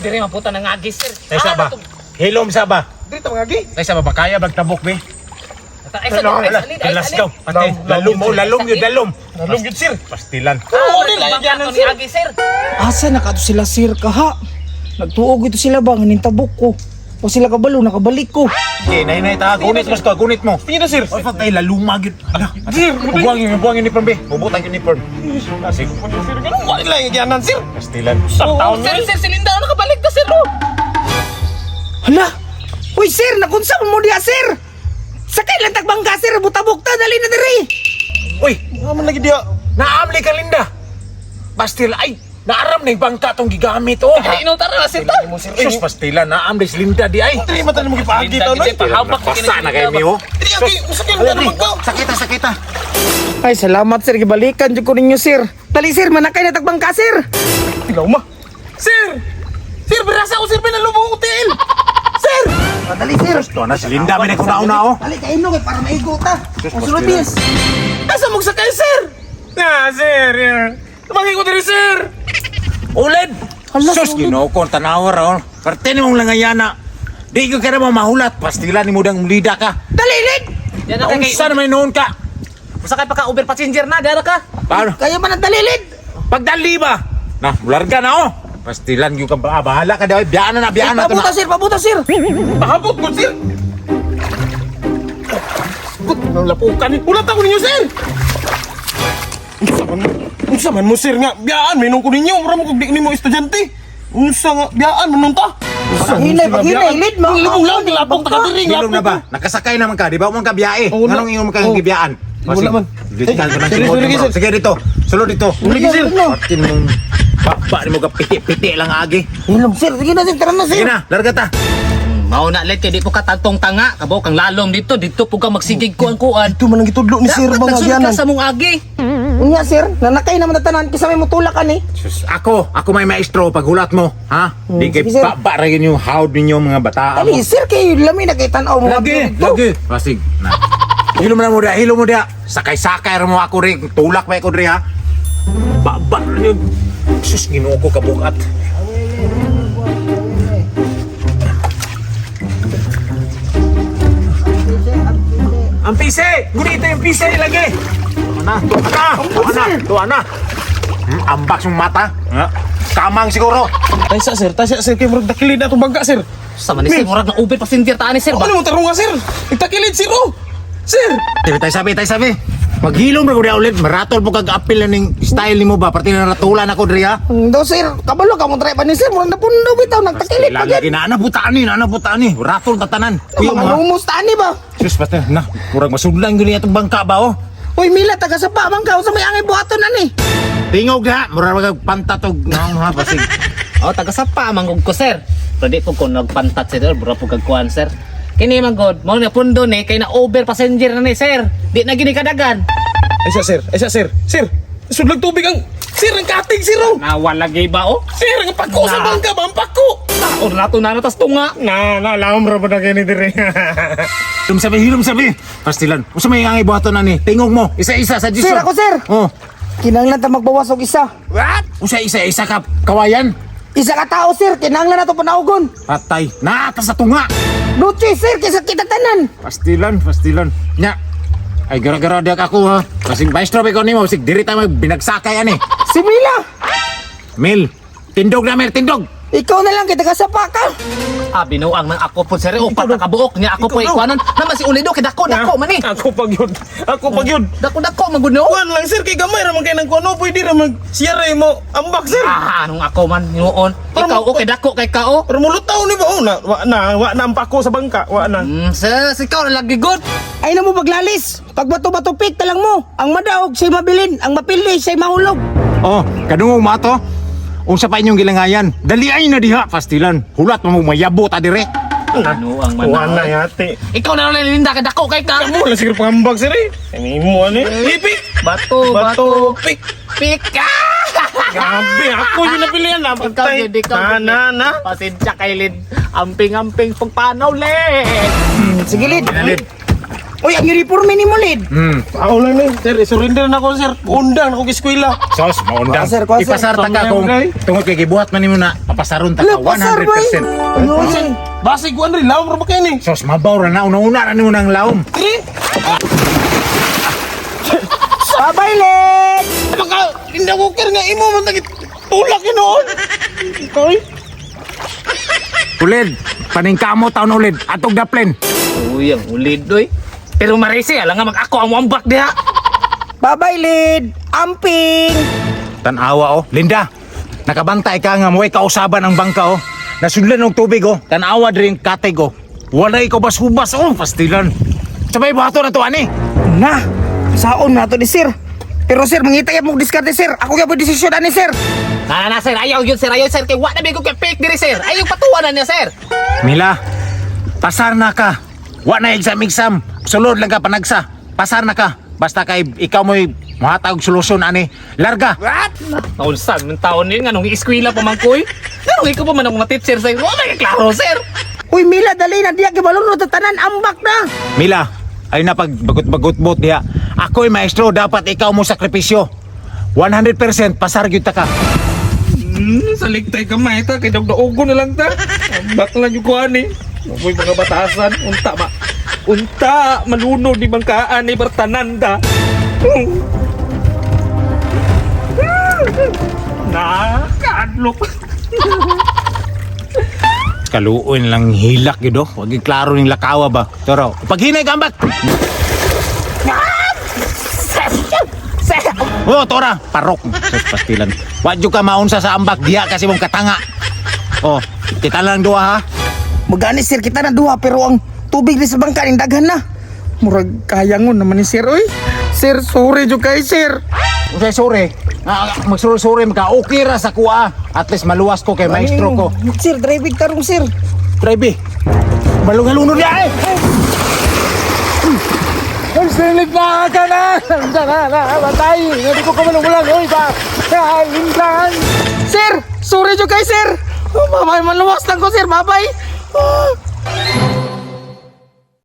diri maputa ng agis sir. Tay sa ba? Hilom sa ba? Dito mga gi. Tay sa ba kaya magtabok be? Ay sa Let's go. Pati lalom yun. Nalong yun sir. Pastilan. Oo, nila yan ni agis sir. Asa na kato sila sir kaha? Nagtuog ito sila ba nganintabok ko? O sila kabalo nakabalik ko. Okay, nay ta. Gunit mo to, gunit mo. Tingin na sir. Oy, patay lalumag yun. Sir, Bubuang uniform be. Bubutang uniform. Kasi sir, ganun wala lang yung yanan sir. pastilan. Oh, sir, silinda nakabalik ta sir. Hala! Uy sir, nakunsa mo diya sir! Sakay lang tagbangka sir, butabok ta, dali na diri! Uy, Naman lagi dia. naamli ka Linda. Pastil ay naaram na yung bangka tong gigamit oh. Ay inutara na sir ta. Sus pastilan naamli si Linda di ay. Dili mata mo gipagi ta no. Pahabak Basta na kay Mio. Dili aki, sakit na naman ka. Sakita. Ay salamat sir, gibalikan dyan ko ninyo sir. Dali sir, manakay na tagbangka sir! Ilaw ma. Sir! Sir, berasa ko sir pinalubong hotel. Sir! Dali sir! Ito na si Linda may nakunauna oh. Dali kayo no, para maigo ta! Sus, Masulod pastilan. bis! Asa mo sakay sir? Na sir. Tumagi ko diri sir. Uled. Hala, Sus sulit. ginoo tanawar oh. Parte ni mong langayana. Di ko kaya mo mahulat pastilan ni mudang mulida ka. Dali lid! Yan na kay Unsa naman noon ka? Sakay pa ka Uber passenger na, dara ka. Paano? Kaya man ang dali lid! Pagdali ba? Na, mularga na oh. Pastilan yung ka bahala ka daw. Biyaan na to na. Pabuta sir! Pahabot ko sir. Gut, lapukan ni. Ulat ako ninyo sir. Unsa man mo sir nga biyaan minong ko ninyo, mura mo kog di nimo estudyante. Unsa nga biyaan manong ta? Paghinay, lid mo! Lubong lang gilapong ta kadiri Hilom na ba? Nakasakay naman ka, di ba mo ka biyae? Oo, Anong iyong mga gibiyaan? Wala man. Sige dito. Sulod dito. Sige sir. Martin mong baba ni mo ka piti-piti lang agi. Hilom sir, sige na sir, tara na Sige sir! na, larga ta. Mao na let kay di po ka tagtong tanga, kabaw kang lalom dito po ka magsigig kuan-kuan. Ito man ang gitudlo ni sir mga Nagsunod giyanan. ka sa mong agi. Unya sir, nanakay naman na tanan, kisa may mutulakan eh! Sus, ako may maestro paghulat mo, ha? Di kay sige, sir. baba rin yung hawd ninyo mga bataan mo. Dali sir, kayo lami nakitanaw mo Lagi. Pasig. Na. Hilom na mo dia. Sakay-sakay mo ako rin. Tulak ba ako rin ha? Baba rin yun. Sus, ginoo ko kabukat. Ang pise! Gunito yung pise lagi! Tuwa na! Ambak yung mata. Kamang siguro. Tasya sir kay murag dakilid na itong bangka sir. Sama ni sir, murag na Uber passenger ta ni sir ba? Ano mo tarong nga sir? Itakilid sir oh. Sir! Tayo sabi. Maghilom na ko rin ulit. Maratol po kag-apil na ng style ni mo ba? Parti na ratulan ako rin ha? Do sir, kabalo ka mo try pa ni sir, murang napundo bitaw, nagtakilit pa Lagi dyan! nanabutaan ni. Ratol tatanan. Kuya mo ha? Mangumustaan ni ba? Sus, basta na. Kurang masudlan yun itong bangka ba oh? Uy Mila, taga sa pamang ka, sa may angay buhaton na ni! Tingog ha. Murang magpantatog na ha. Pasig. Oh, taga sapa manggod ko sir. Pero di po ko nagpantat sir, bura po kagkuan sir. Kini manggod, mo na pundo ni kay na Uber passenger na ni sir. Di na gini kadagan. Ay siya sir. Sir! Sudlag tubig ang... Sir, ang kating sir oh! Nawalagay ba oh? Sir, ang pako sa bangka ba? Ang pako! Or nato na natas tunga. Alam mo ba na kayo ni dire? Hilom sabi. Pastilan. Usa may angay buhaton na ni. Tingog mo. Isa-isa sa Diyos. Sir, ako sir! Oh. Kinanglan ta magbawas og isa! What? Usa isa-isa ka kawayan. Isa ka tao sir, kinanglan na to panaugon! Patay. Natas sa tunga. Luchi sir, kisa kita tanan! Pastilan. Nya. Ay gara-gara dak ako ha. Kasing maestro pa ko nimo sig diri ta binagsakay ani. Si Mila! Mil. Tindog na mer, tindog. Ikaw na lang, kita ka sa paka! Ah, binuang ng ako po sir. Upat na kabuok niya ako po ikuanan. Naman si Ulido kay dako man ni. Ako pag yun. Dako maguno. Kuan lang sir, kay gamay raman kayo ng kuano. Pwede raman siyara mo ambak sir. Ah, anong ako man noon. Ikaw o kay dako kay kao. Pero mulutaw ni ba? Oh, wa na ang pako sa bangka. Wa na. Sir, ikaw na lagi good. Ay na mo paglalis! Pag bato-bato pik talang mo! Ang madaog siya'y mabilin, ang mapili siya'y mahulog! Oh, kadungog mato. Unsa pa inyong gilangayan? Dali ay na diha, pastilan. Hulat mo mayabot dire. Ano ang Wa na mana? yate. Ikaw na lang linda kay dako kay ka. Kamu lang siguro pangambak sir eh. Ani mo ani. Ipik. Bato. Pik. Pika. Grabe, ako yung napilihan na. Ikaw Patay. din, ikaw din. Na. Pasensya kay Lid. Amping-amping pagpanaw, Lid. Sige lid! Lid. Uy, ang uniforme ni mo, Lid. Ako lang ni, sir, isurrender na ako, sir. Undang ako eskwela. Sos, maundang. Kuha, sir, kuha, sir. Ipasarta ka Tama kung na yun, tungod kay gibuhat man nimo na papasaron ta Hala, ka pasar, boy. 100%. Ayun. Basig ko, Andre, lawang ra ba kayo ni? Sos, mabaw ra na una-una na nimo nang laom. Bye-bye, Lid. Baka, hindi ako kir nga imo, man tulak yun noon. Okay? Ulid, paningkamo taon ulid, atog daplen. Uy, ang ulid doy. Pero Marisi, alam nga mag-ako ang wambak diha. Bye-bye, Lid. Amping. Tanawa oh, Linda. Nakabantay ka nga mo kausaban ang bangka oh. Nasudlan og tubig oh. Tanawa diri kateg oh. Wala ikaw bas-hubas oh, pastilan. Sabay bato na to ani. Na, saon na to ni sir. Pero sir, mangitay mo diskarte sir. Ako kaya po desisyon ani sir. Na sir, ayaw yun sir, ayaw sir. Kay wala na ko kay fake diri sir. Ayaw patuwanan niya sir. Mila, pasar na ka. Wa na exam. Sulod lang ka panagsa. Pasar na ka. Basta kay ikaw mo'y mahatag solusyon ani. Larga. What? Naunsan, ng taon din nga nung eskwela pa man koy. Pero ikaw pa man ako teacher sir. Wala kay klaro sir. Uy, Mila, dali na diya kibalon no tanan ambak na. Mila, ay na pag bagut-bagut diha. Ako'y maestro, dapat ikaw mo sakripisyo. 100% pasar gyud ta ka. Saligtay ka, Maita. Kay dagdaogo na lang ta. Ambak lang yung kuhan eh. Amoy mga batasan. Unta, malunod di bangkaan ni Bertananda. Nakadlok. Kaluoy lang hilak gyud oh. Wag klaro ning lakawa ba. Toro, paghinay gambak. Oh, tora, parok. Sus pastilan. Wa jud ka maunsa sa ambak diha kasi mong katanga. Oh, kita lang duha ha. Magani sir kita na duha pero ang tubig ni sa bangka ning daghan na. Murag kayangon naman ni sir oy. Sir, sorry jud kay sir. Usay sore. Magsure-sure ka okay ra sa kuha. At least maluwas ko kay maestro ko. Sir, driving tarong sir. Drive. Balungalunod ya eh. Ay, sinig na ka na! Na, batay! Hindi ko kamalungulan, oy ba? Kainlan! Sir, sorry jud kay sir. Oh, babay maluwas lang ko sir, babay.